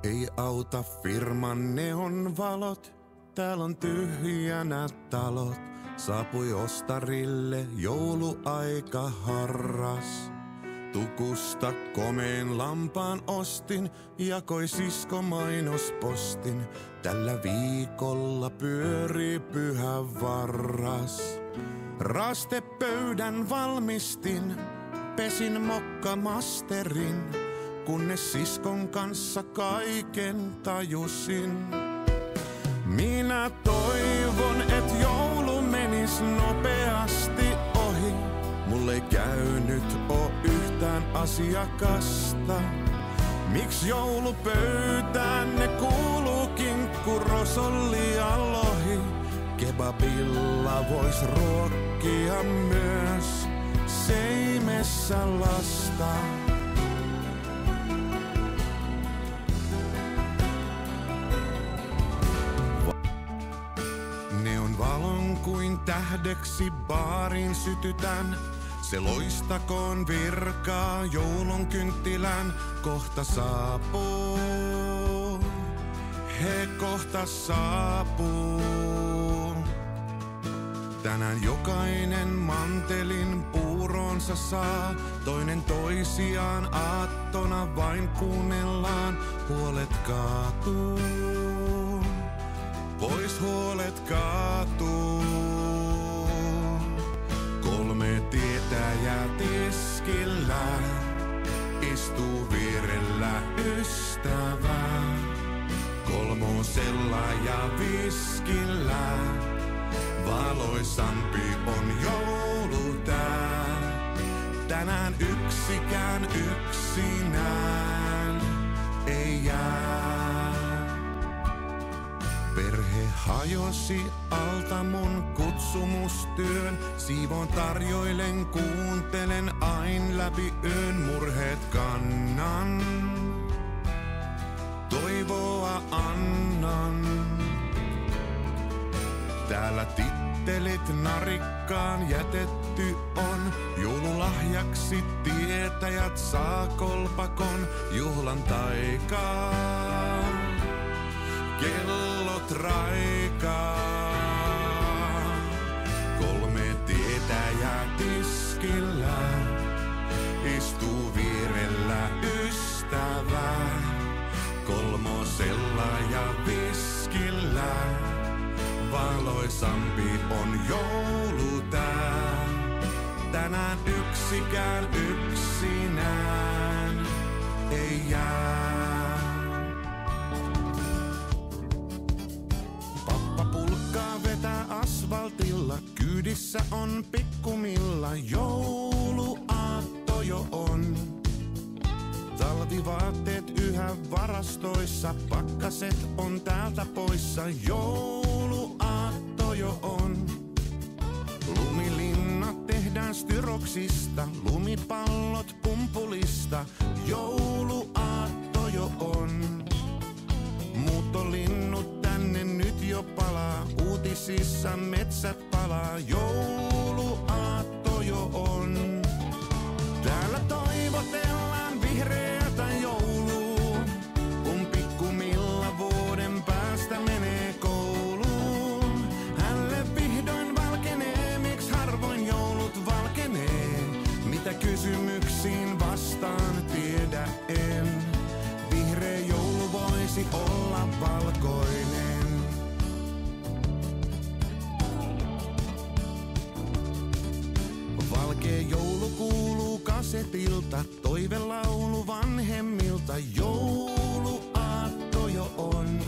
Ei auta firman neonvalot, täällä on tyhjänä talot. Saapui ostarille jouluaika harras. Tukusta komeen lampaan ostin, jakoi sisko mainospostin. Tällä viikolla pyörii pyhä varras. Rastepöydän valmistin, pesin mokkamasterin, kunnes siskon kanssa kaiken tajusin. Minä toivon, et joulu menis nopeasti ohi. Mulle ei käynyt oo yhtään asiakasta. Miks joulupöytään ne kuuluu kinkku, rosolli ja lohi? Kebabilla vois ruokkia myös seimessä lasta. Neon valon kuin tähdeksi baarin sytytän. Se loistakoon virkaa joulun kynttilän. Kohta saapuu, he kohta saapuu. Tänään jokainen mantelin puuronsa saa. Toinen toisiaan aattona vain kuunnellaan. Huolet kaatuu, pois huolet kaatuu. 3 tietäjää tiskillä, istuu vierellä ystävä. 3 ja viskillä, valoisampi on joulu tää. Tänään yksikään yksinään ei jää. Perhe hajosi alta mun kutsumustyön. Siivon tarjoilen, kuuntelen ain läpi yön. Murheet kannan, toivoa annan. Täällä tittelit narikkaan jätetty on. Joululahjaksi tietäjät saa kolpakon. Juhlan taikaa, kellot raikaa. 3 tietäjää tiskillä, istuu vierellä ystävä. 3 ja viskillä, valoisampi on joulu tää. Tänään yksikään yksinään ei jää. Pappa pulkkaa vetää asfaltilla, kyydissä on pikkumilla. Jouluaatto jo on. Talvivaatteet yhä varastoissa, pakkaset on täältä poissa. Jouluaatto jo on. Lumilinnat tehdään styroksista, lumipallot pumpulista. Jouluaatto jo on. Muuttolinnut tänne nyt jo palaa, uutisissa metsät palaa. Jouluaatto jo on. Täällä toivotellaan vihreätä joulua, kun pikkumilla vuoden päästä menee kouluun. Hänelle vihdoin valkenee, miksi harvoin joulut valkenee. Mitä kysymyksiin vastaan tiedä en. Vihreä joulu voisi olla valkoinen. Valkea joulu kuuluu kasetilta, toivelaulu vanhemmilta. Jouluaatto jo on.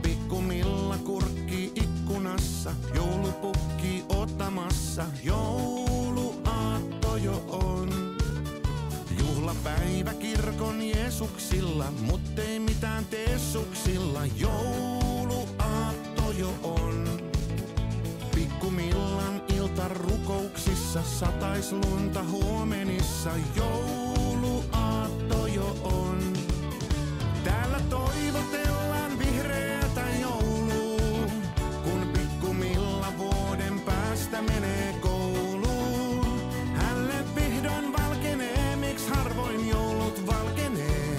Pikkumilla kurkki ikkunassa, joulupukki ottamassa. Jouluaatto jo on. Juhlapäivä kirkon Jeesuksilla, muttei mitään teessuksilla. Jouluaatto jo on. Pikkumillan ilta rukouksissa, satais lunta huomenissa. Jouluaatto jo on. Täällä toivotellaan vihreätä joulua, kun pikkumilla vuoden päästä menee kouluun. Hänelle vihdoin valkenee, miksi harvoin joulut valkenee.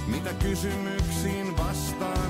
Mitä kysymyksiä ajatuksiin vastaan.